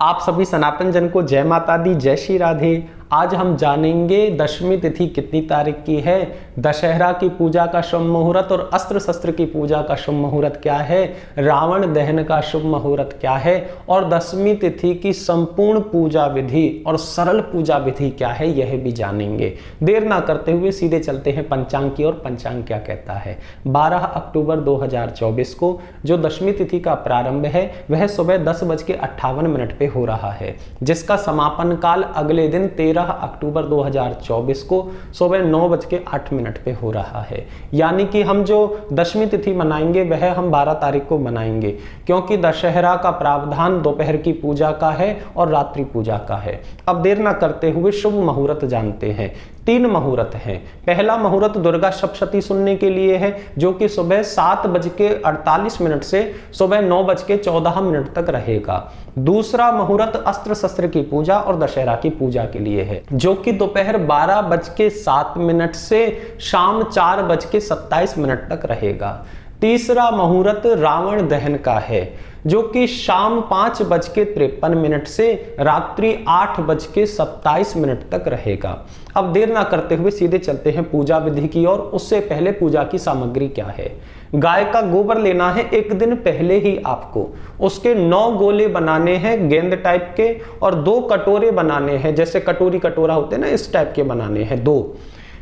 आप सभी सनातन जन को जय माता दी, जय श्री राधे। आज हम जानेंगे दशमी तिथि कितनी तारीख की है, दशहरा की पूजा का शुभ मुहूर्त और अस्त्र शस्त्र की पूजा का शुभ मुहूर्त क्या है, रावण दहन का शुभ मुहूर्त क्या है और दशमी तिथि की संपूर्ण पूजा विधि और सरल पूजा विधि क्या है, यह भी जानेंगे। देर ना करते हुए सीधे चलते हैं पंचांग की ओर। पंचांग क्या कहता है? 12 अक्टूबर 2024 को जो दशमी तिथि का प्रारंभ है वह सुबह 10:58 पे हो रहा है, जिसका समापन काल अगले दिन 13 अक्टूबर 2024 को सुबह 9:08 पे हो रहा है। यानी कि हम जो दशमी तिथि मनाएंगे वह हम 12 तारीख को मनाएंगे, क्योंकि दशहरा का प्रावधान दोपहर की पूजा का है और रात्रि पूजा का है। अब देर ना करते हुए शुभ मुहूर्त जानते हैं। 3 मुहूर्त हैं। पहला मुहूर्त दुर्गा सप्तशती सुनने के लिए है, जो कि सुबह 7:48 से सुबह 9:14 तक रहेगा। दूसरा मुहूर्त अस्त्र शस्त्र की पूजा और दशहरा की पूजा के लिए है, जो कि दोपहर 12:07 से शाम 4:27 तक रहेगा। तीसरा मुहूर्त रावण दहन का है, जो कि शाम 5:53 से रात्रि 8:27 तक रहेगा। अब देर ना करते हुए सीधे चलते हैं पूजा विधि की ओर। उससे पहले पूजा की सामग्री क्या है? गाय का गोबर लेना है एक दिन पहले ही आपको। उसके 9 गोले बनाने हैं गेंद टाइप के और 2 कटोरे बनाने हैं, जैसे कटोरी कटोरा होते हैं ना, इस टाइप के बनाने हैं 2।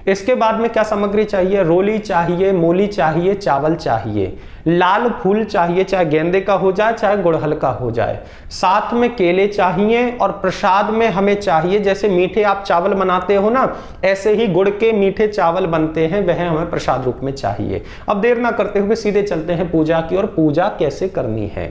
इसके बाद में क्या सामग्री चाहिए? रोली चाहिए, मूली चाहिए, चावल चाहिए, लाल फूल चाहिए, चाहे गेंदे का हो जाए चाहे गुड़हल का हो जाए। साथ में केले चाहिए और प्रसाद में हमें चाहिए, जैसे मीठे आप चावल बनाते हो ना, ऐसे ही गुड़ के मीठे चावल बनते हैं, वह हमें प्रसाद रूप में चाहिए। अब देर ना करते हुए सीधे चलते हैं पूजा की ओर। पूजा कैसे करनी है?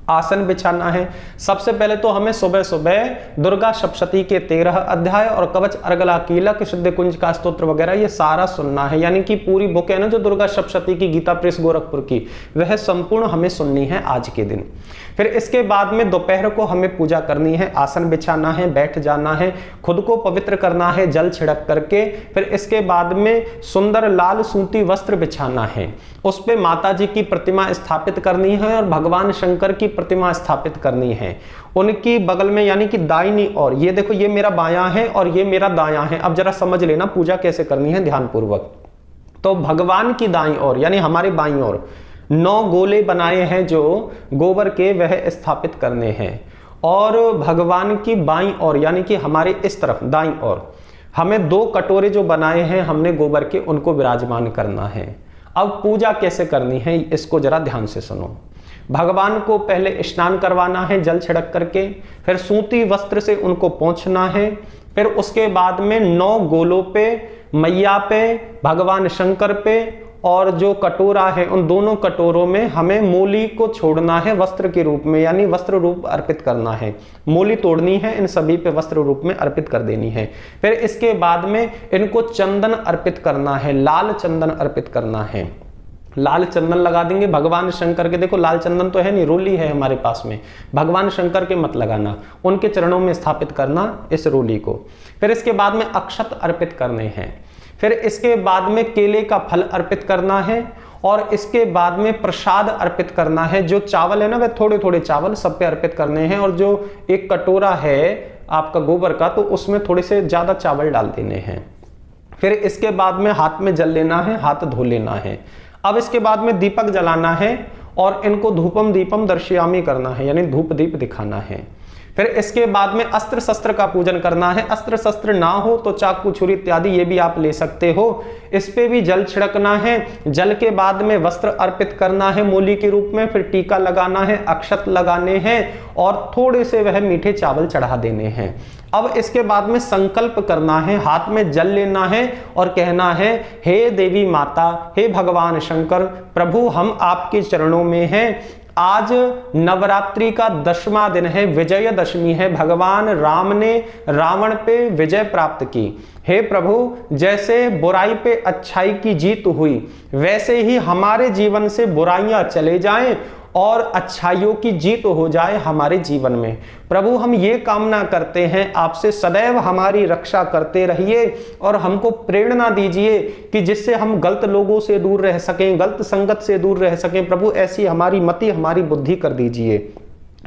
आसन बिछाना है। सबसे पहले तो हमें सुबह सुबह दुर्गा सप्तशती के 13 अध्याय और कवच अर्गला कीलक सिद्ध कुंज का स्तोत्र वगैरह ये सारा सुनना है। यानी कि पूरी बुक है ना जो दुर्गा सप्तशती की, गीता प्रेस गोरखपुर की, वह संपूर्ण हमें सुननी है आज के दिन। फिर इसके बाद में दोपहर को हमें पूजा करनी है। आसन बिछाना है, बैठ जाना है, खुद को पवित्र करना है जल छिड़क करके। फिर इसके बाद में सुंदर लाल सूती वस्त्र बिछाना है, उस पे माता जी की प्रतिमा स्थापित करनी है और भगवान शंकर की प्रतिमा स्थापित करनी है उनकी बगल में, यानी कि दाहिनी ओर। ये देखो, ये मेरा बायां है और ये मेरा दायां है। अब जरा समझ लेना पूजा कैसे करनी है ध्यान पूर्वक। तो भगवान की दाईं ओर यानी हमारे बाईं ओर 9 गोले बनाए हैं जो गोबर के, वह स्थापित करने हैं। और भगवान की बाईं ओर यानी कि हमारे इस तरफ दाईं ओर हमें 2 कटोरे जो बनाए हैं हमने गोबर के, उनको विराजमान करना है। अब पूजा कैसे करनी है इसको जरा ध्यान से सुनो। भगवान को पहले स्नान करवाना है जल छिड़क करके, फिर सूती वस्त्र से उनको पोंछना है। फिर उसके बाद में 9 गोलों पे, मैया पे, भगवान शंकर पे और जो कटोरा है उन दोनों कटोरों में हमें मूली को छोड़ना है वस्त्र के रूप में, यानी वस्त्र रूप अर्पित करना है। मूली तोड़नी है, इन सभी पे वस्त्र रूप में अर्पित कर देनी है। फिर इसके बाद में इनको चंदन अर्पित करना है, लाल चंदन अर्पित करना है। लाल चंदन लगा देंगे भगवान शंकर के। देखो लाल चंदन तो है नहीं, रोली है हमारे पास में, भगवान शंकर के मत लगाना, उनके चरणों में स्थापित करना इस रोली को। फिर इसके बाद में अक्षत अर्पित करने हैं। फिर इसके बाद में केले का फल अर्पित करना है और इसके बाद में प्रसाद अर्पित करना है। जो चावल है ना वह थोड़े थोड़े चावल सब पे अर्पित करने हैं, और जो एक कटोरा है आपका गोबर का तो उसमें थोड़े से ज्यादा चावल डाल देने हैं। फिर इसके बाद में हाथ में जल लेना है, हाथ धो लेना है। अब इसके बाद में दीपक जलाना है और इनको धूपम दीपम दर्शयामी करना है, यानी धूप दीप दिखाना है। फिर इसके बाद में अस्त्र शस्त्र का पूजन करना है। अस्त्र शस्त्र ना हो तो चाकू छुरी इत्यादि ये भी आप ले सकते हो। इस पे भी जल छिड़कना है। जल के बाद में वस्त्र अर्पित करना है मूली के रूप में। फिर टीका लगाना है, अक्षत लगाने हैं और थोड़े से वह मीठे चावल चढ़ा देने हैं। अब इसके बाद में संकल्प करना है, हाथ में जल लेना है और कहना है, हे देवी माता, हे भगवान शंकर प्रभु, हम आपके चरणों में हैं। आज नवरात्रि का 10वां दिन है, विजयदशमी है। भगवान राम ने रावण पे विजय प्राप्त की। हे प्रभु, जैसे बुराई पे अच्छाई की जीत हुई वैसे ही हमारे जीवन से बुराइयां चले जाएं और अच्छाइयों की जीत हो जाए हमारे जीवन में। प्रभु, हम ये कामना करते हैं आपसे, सदैव हमारी रक्षा करते रहिए और हमको प्रेरणा दीजिए कि जिससे हम गलत लोगों से दूर रह सकें, गलत संगत से दूर रह सकें। प्रभु, ऐसी हमारी मति, हमारी बुद्धि कर दीजिए।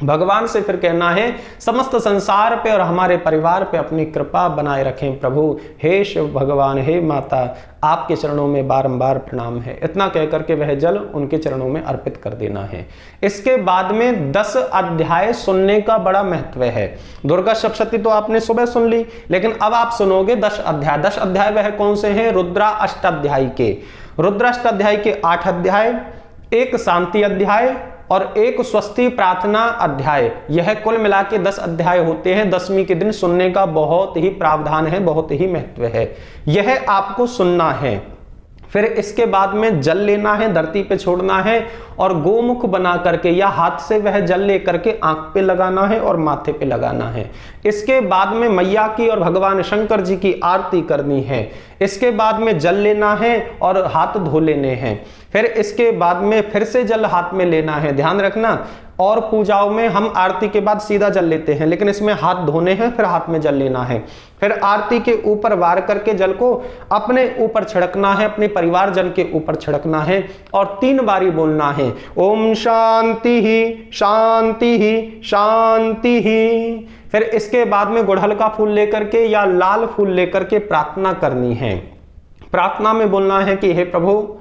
भगवान से फिर कहना है समस्त संसार पे और हमारे परिवार पे अपनी कृपा बनाए रखें प्रभु। हे शिव भगवान, हे माता, आपके चरणों में बारंबार प्रणाम है। इतना कहकर के वह जल उनके चरणों में अर्पित कर देना है। इसके बाद में 10 अध्याय सुनने का बड़ा महत्व है। दुर्गा सप्तशती तो आपने सुबह सुन ली, लेकिन अब आप सुनोगे 10 अध्याय। 10 अध्याय वह कौन से हैं? रुद्राष्टाध्यायी के। रुद्राष्टाध्यायी के 8 अध्याय, एक शांति अध्याय और एक स्वस्ति प्रार्थना अध्याय। यह कुल मिला के 10 अध्याय होते हैं। 10वीं के दिन सुनने का बहुत ही प्रावधान है, बहुत ही महत्व है। यह आपको सुनना है। फिर इसके बाद में जल लेना है, धरती पे छोड़ना है और गोमुख बना करके या हाथ से वह जल ले करके आंख पे लगाना है और माथे पे लगाना है। इसके बाद में मैया की और भगवान शंकर जी की आरती करनी है। इसके बाद में जल लेना है और हाथ धो लेने हैं। फिर इसके बाद में फिर से जल हाथ में लेना है। ध्यान रखना, और पूजाओं में हम आरती के बाद सीधा जल लेते हैं, लेकिन इसमें हाथ धोने हैं, फिर हाथ में जल लेना है। फिर आरती के ऊपर वार करके जल को अपने ऊपर छिड़कना है, अपने परिवारजन के ऊपर छिड़कना है और 3 बारी बोलना है, ओम शांति ही शांति ही शांति ही। फिर इसके बाद में गुड़हल का फूल लेकर के या लाल फूल लेकर के प्रार्थना करनी है। प्रार्थना में बोलना है कि हे प्रभु,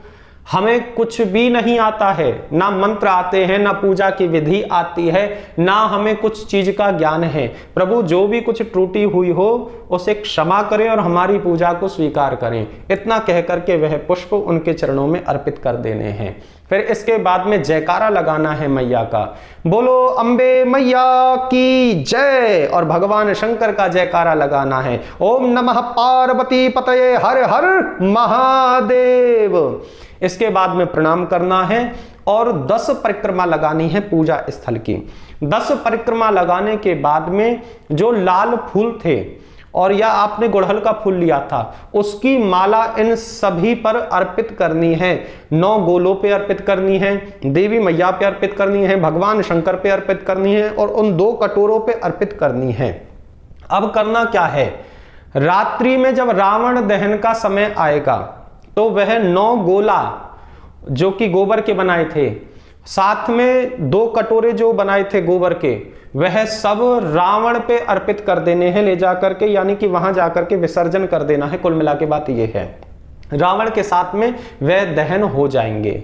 हमें कुछ भी नहीं आता है, ना मंत्र आते हैं, ना पूजा की विधि आती है, ना हमें कुछ चीज का ज्ञान है। प्रभु, जो भी कुछ त्रुटि हुई हो उसे क्षमा करें और हमारी पूजा को स्वीकार करें। इतना कह करके वह पुष्प उनके चरणों में अर्पित कर देने हैं। फिर इसके बाद में जयकारा लगाना है मैया का, बोलो अम्बे मैया की जय, और भगवान शंकर का जयकारा लगाना है, ओम नमः पार्वती पतये हर हर महादेव। इसके बाद में प्रणाम करना है और 10 परिक्रमा लगानी है पूजा स्थल की। 10 परिक्रमा लगाने के बाद में जो लाल फूल थे और या आपने गुड़हल का फूल लिया था, उसकी माला इन सभी पर अर्पित करनी है। 9 गोलों पे अर्पित करनी है, देवी मैया पे अर्पित करनी है, भगवान शंकर पे अर्पित करनी है और उन 2 कटोरों पे अर्पित करनी है। अब करना क्या है, रात्रि में जब रावण दहन का समय आएगा तो वह 9 गोला जो कि गोबर के बनाए थे, साथ में 2 कटोरे जो बनाए थे गोबर के, वह सब रावण पे अर्पित कर देने हैं ले जाकर के, यानी कि वहां जाकर के विसर्जन कर देना है। कुल मिला के बात यह है, रावण के साथ में वह दहन हो जाएंगे।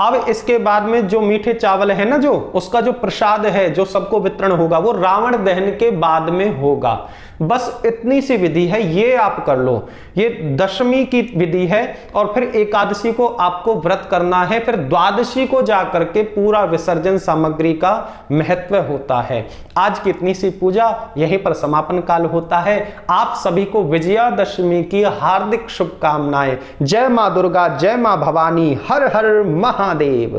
अब इसके बाद में जो मीठे चावल है ना, जो उसका जो प्रसाद है, जो सबको वितरण होगा, वो रावण दहन के बाद में होगा। बस इतनी सी विधि है, ये आप कर लो। ये दशमी की विधि है और फिर एकादशी को आपको व्रत करना है। फिर द्वादशी को जाकर के पूरा विसर्जन सामग्री का महत्व होता है। आज की इतनी सी पूजा यहीं पर समापन काल होता है। आप सभी को विजयादशमी की हार्दिक शुभकामनाएं। जय मां दुर्गा, जय मां भवानी, हर हर महादेव।